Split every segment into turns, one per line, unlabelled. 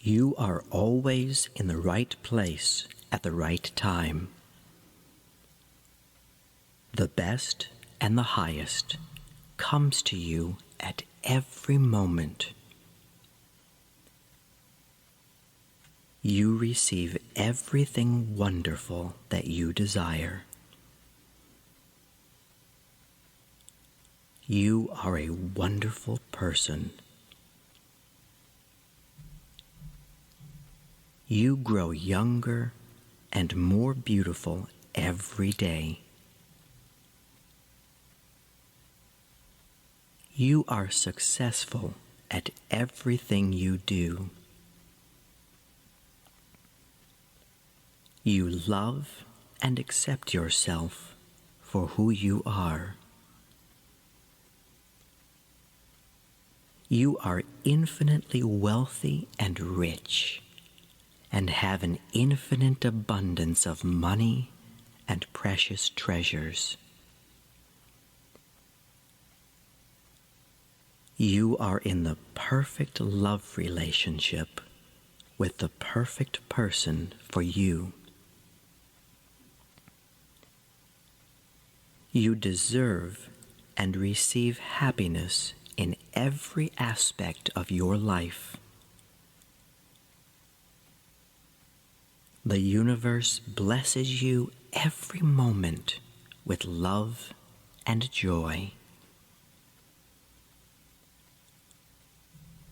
You are always in the right place at the right time. The best and the highest comes to you at every moment. You receive everything wonderful that you desire. You are a wonderful person. You grow younger and more beautiful every day. You are successful at everything you do. You love and accept yourself for who you are. You are infinitely wealthy and rich, and have an infinite abundance of money and precious treasures. You are in the perfect love relationship with the perfect person for you. You deserve and receive happiness in every aspect of your life. The universe blesses you every moment with love and joy.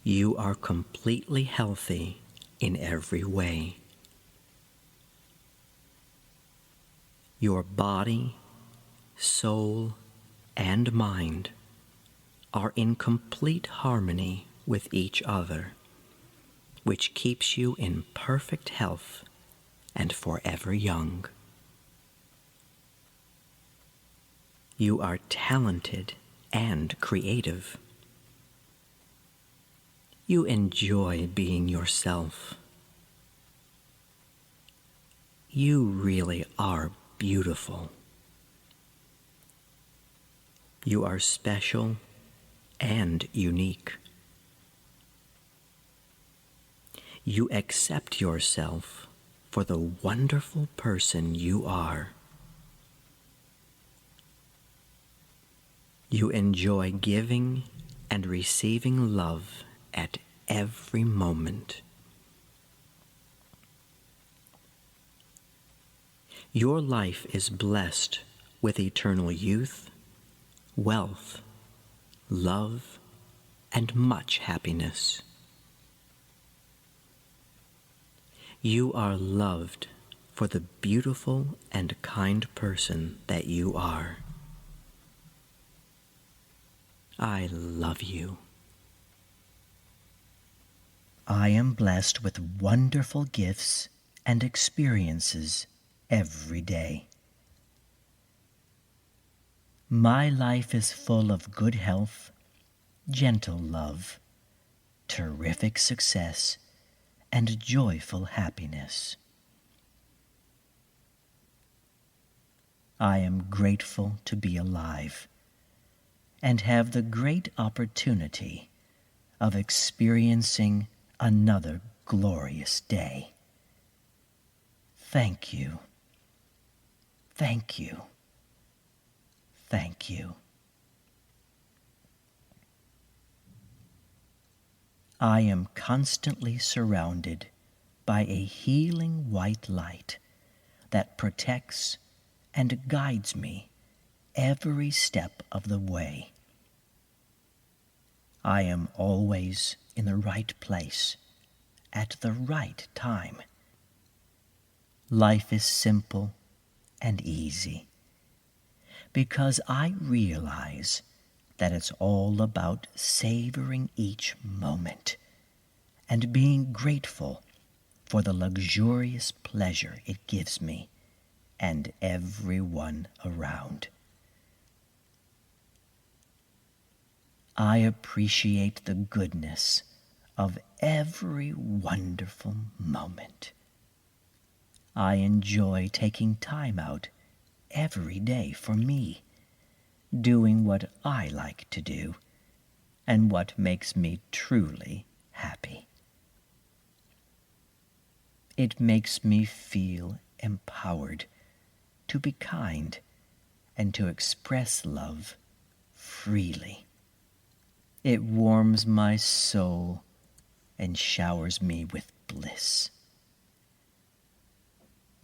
You are completely healthy in every way. Your body, soul, and mind are in complete harmony with each other, which keeps you in perfect health and forever young. You are talented and creative. You enjoy being yourself. You really are beautiful. You are special and unique. You accept yourself for the wonderful person you are. You enjoy giving and receiving love at every moment. Your life is blessed with eternal youth, wealth, love, and much happiness. You are loved for the beautiful and kind person that you are. I love you.
I am blessed with wonderful gifts and experiences every day. My life is full of good health, gentle love, terrific success, and joyful happiness. I am grateful to be alive and have the great opportunity of experiencing another glorious day. Thank you. Thank you. Thank you. I am constantly surrounded by a healing white light that protects and guides me every step of the way. I am always in the right place at the right time. Life is simple and easy because I realize that it's all about savoring each moment and being grateful for the luxurious pleasure it gives me and everyone around. I appreciate the goodness of every wonderful moment. I enjoy taking time out every day for me, doing what I like to do and what makes me truly happy. It makes me feel empowered to be kind and to express love freely. It warms my soul and showers me with bliss.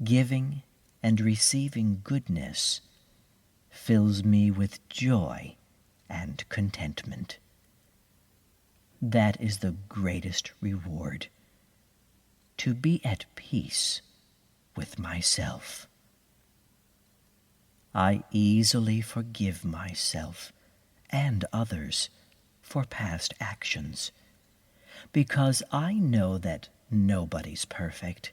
Giving and receiving goodness fills me with joy and contentment. That is the greatest reward, to be at peace with myself. I easily forgive myself and others for past actions, because I know that nobody's perfect.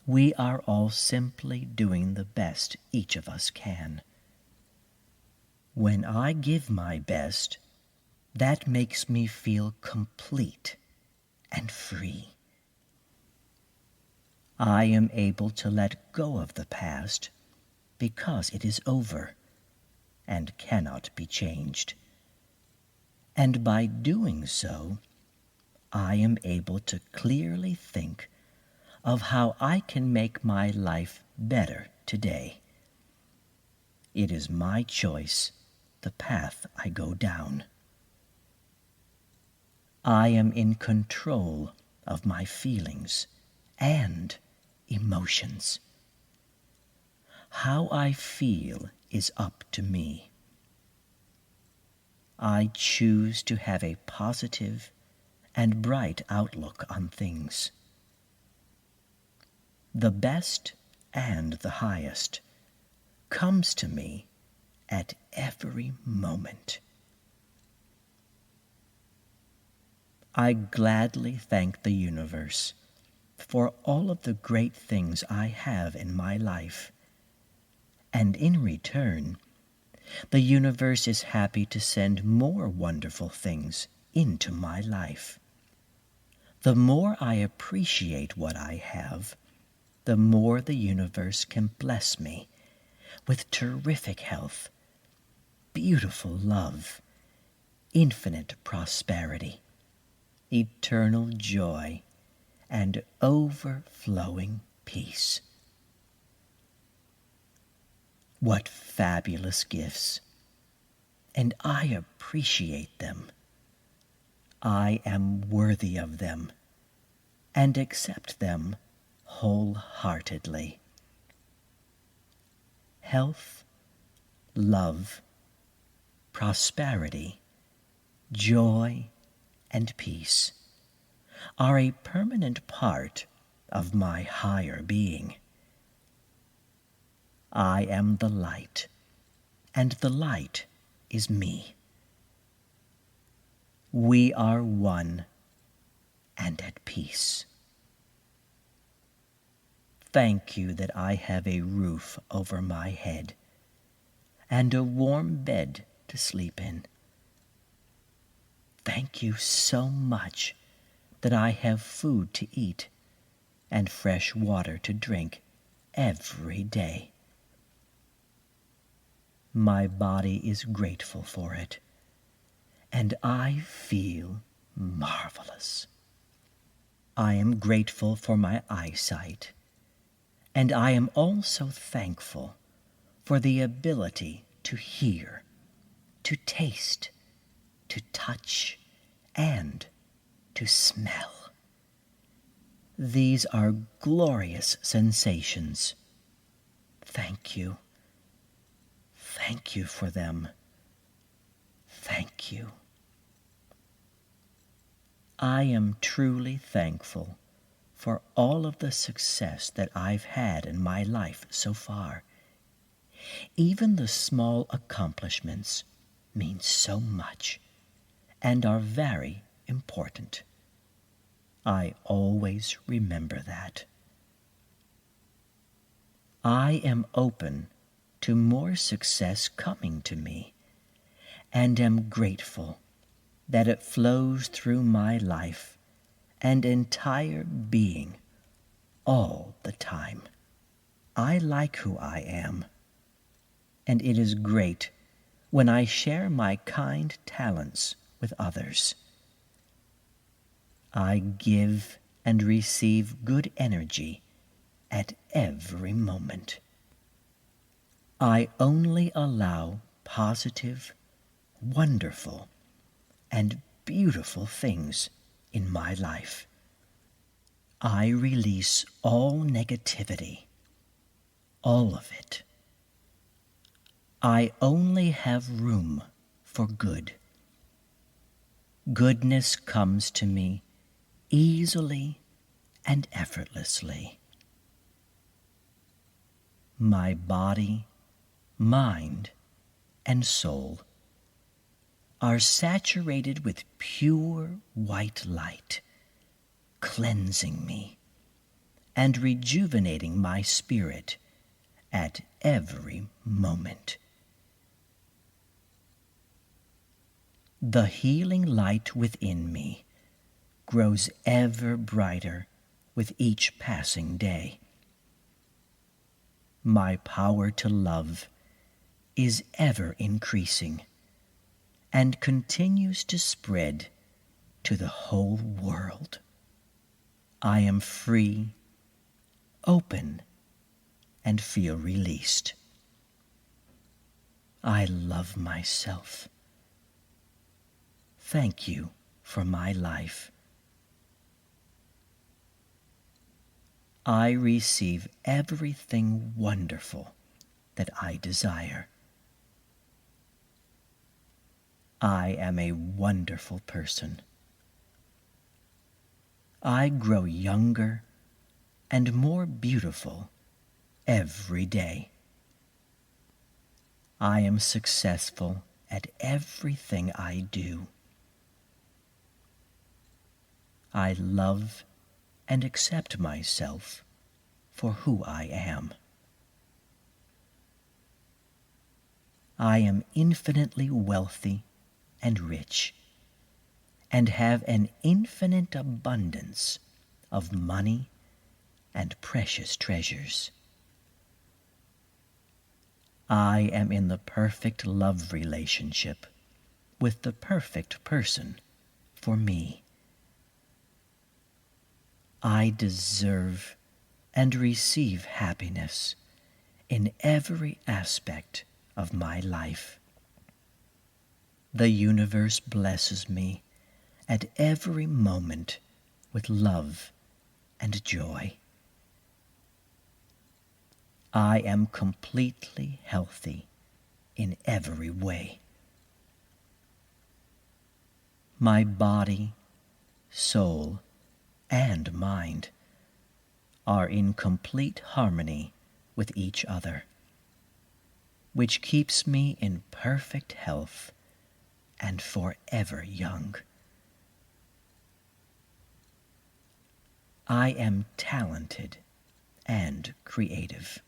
We are all simply doing the best each of us can. When I give my best, that makes me feel complete and free. I am able to let go of the past because it is over and cannot be changed. And by doing so, I am able to clearly think of how I can make my life better today. It is my choice, the path I go down. I am in control of my feelings and emotions. How I feel is up to me. I choose to have a positive and bright outlook on things. The best and the highest comes to me at every moment. I gladly thank the universe for all of the great things I have in my life. And in return, the universe is happy to send more wonderful things into my life. The more I appreciate what I have, the more the universe can bless me with terrific health, beautiful love, infinite prosperity, eternal joy, and overflowing peace. What fabulous gifts, and I appreciate them. I am worthy of them and accept them wholeheartedly. Health, love, prosperity, joy, and peace are a permanent part of my higher being. I am the light, and the light is me. We are one and at peace. Thank you that I have a roof over my head and a warm bed to sleep in. Thank you so much that I have food to eat and fresh water to drink every day. My body is grateful for it, and I feel marvelous. I am grateful for my eyesight, and I am also thankful for the ability to hear, to taste, to touch, and to smell. These are glorious sensations. Thank you. Thank you for them. Thank you. I am truly thankful for all of the success that I've had in my life so far. Even the small accomplishments mean so much and are very important. I always remember that. I am open to more success coming to me, and am grateful that it flows through my life and entire being all the time. I like who I am, and it is great when I share my kind talents with others. I give and receive good energy at every moment. I only allow positive, wonderful, and beautiful things in my life. I release all negativity, all of it. I only have room for good. Goodness comes to me easily and effortlessly. My body, mind, and soul are saturated with pure white light, cleansing me and rejuvenating my spirit at every moment. The healing light within me grows ever brighter with each passing day. My power to love is ever increasing and continues to spread to the whole world. I am free, open, and feel released. I love myself. Thank you for my life. I receive everything wonderful that I desire. I am a wonderful person. I grow younger and more beautiful every day. I am successful at everything I do. I love and accept myself for who I am. I am infinitely wealthy and rich, and have an infinite abundance of money and precious treasures. I am in the perfect love relationship with the perfect person for me. I deserve and receive happiness in every aspect of my life. The universe blesses me at every moment with love and joy. I am completely healthy in every way. My body, soul, and mind are in complete harmony with each other, which keeps me in perfect health and forever young. I am talented and creative.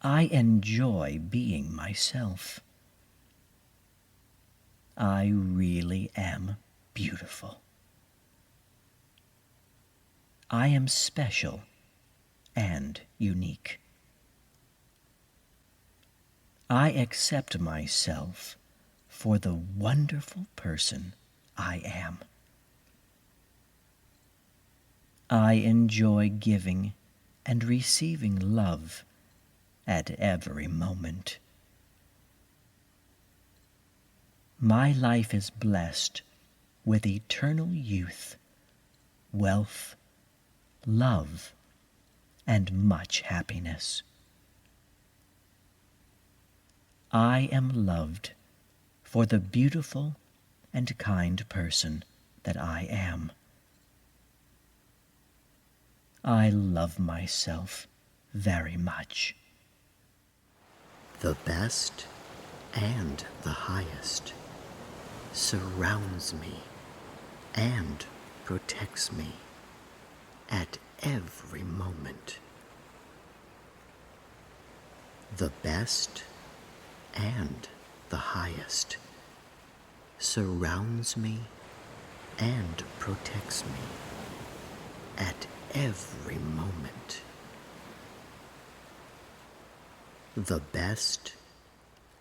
I enjoy being myself. I really am beautiful. I am special and unique. I accept myself for the wonderful person I am. I enjoy giving and receiving love at every moment. My life is blessed with eternal youth, wealth, love, and much happiness. I am loved for the beautiful and kind person that I am. I love myself very much.
The best and the highest surrounds me and protects me at every moment. The best and the highest surrounds me and protects me at every moment. The best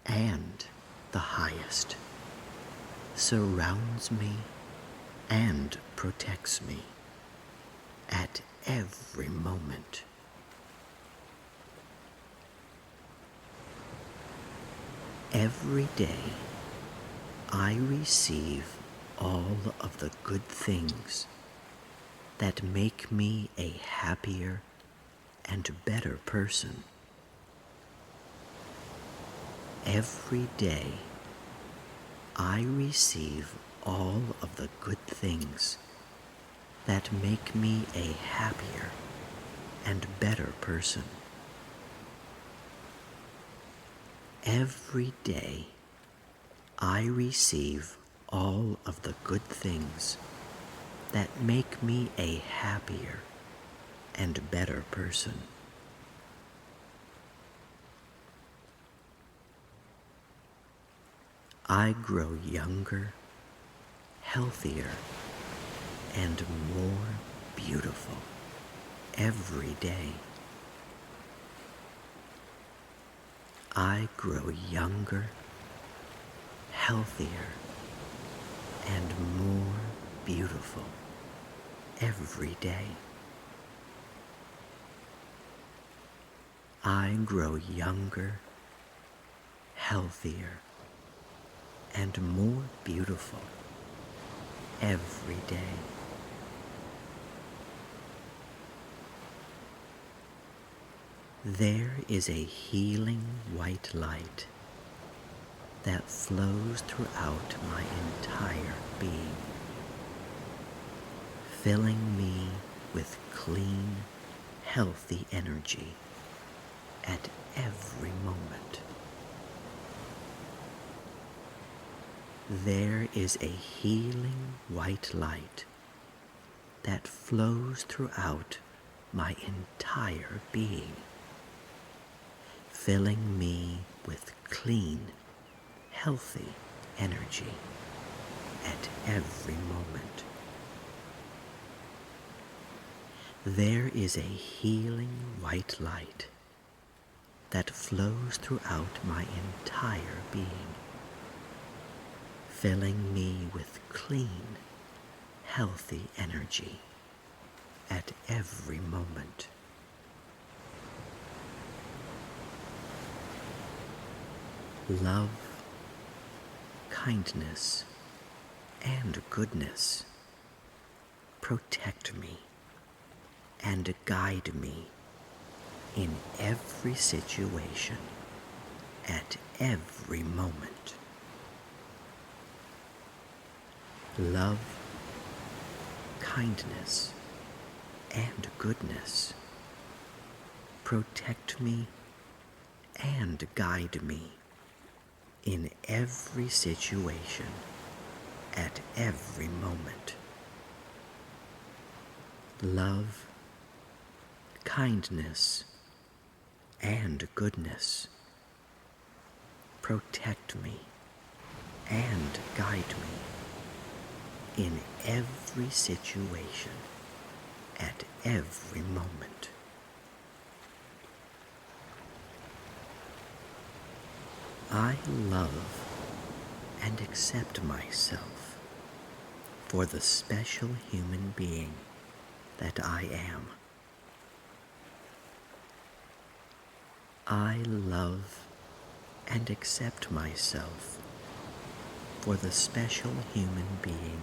and the highest surrounds me and protects me at every moment. Every day I receive all of the good things that make me a happier and better person. Every day I receive all of the good things that make me a happier and better person. Every day I receive all of the good things that make me a happier and better person. I grow younger, healthier, and more beautiful every day. I grow younger, healthier, and more beautiful every day. I grow younger, healthier, and more beautiful every day. There is a healing white light that flows throughout my entire being, filling me with clean, healthy energy at every moment. There is a healing white light that flows throughout my entire being, filling me with clean, healthy energy at every moment. There is a healing white light that flows throughout my entire being, filling me with clean, healthy energy at every moment. Love, kindness, and goodness protect me and guide me in every situation at every moment. Love, kindness, and goodness protect me and guide me in every situation at every moment. Love, kindness, and goodness protect me and guide me in every situation at every moment. I love and accept myself for the special human being that I am. I love and accept myself for the special human being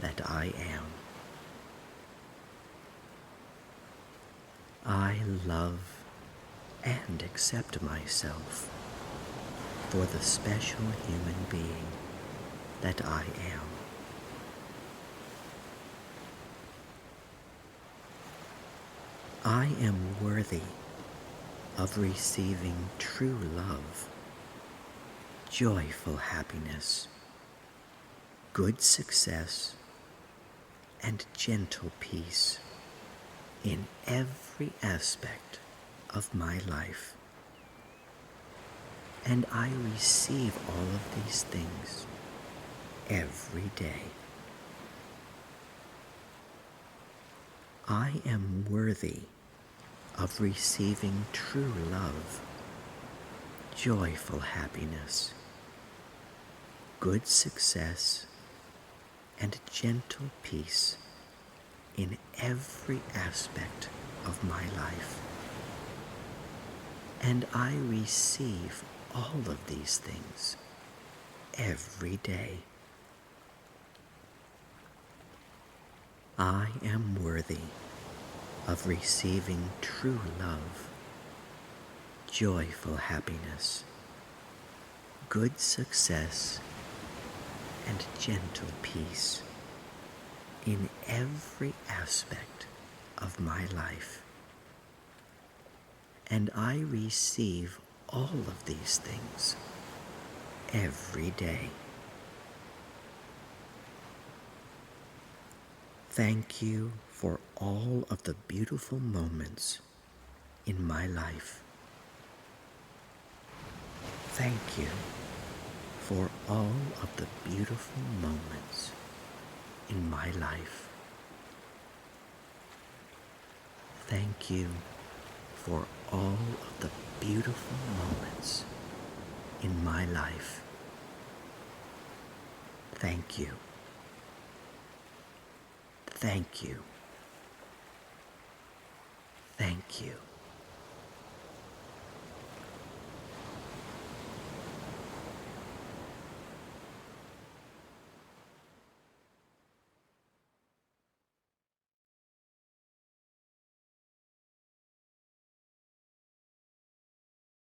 that I am. I love and accept myself for the special human being that I am. I am worthy of receiving true love, joyful happiness, good success, and gentle peace in every aspect of my life. And I receive all of these things every day. I am worthy of receiving true love, joyful happiness, good success, and gentle peace in every aspect of my life. And I receive all of these things every day. I am worthy of receiving true love, joyful happiness, good success, and gentle peace in every aspect of my life. And I receive all of these things every day. Thank you for all of the beautiful moments in my life. Thank you for all of the beautiful moments in my life. Thank you for all of the beautiful moments in my life. Thank you. Thank you. Thank you.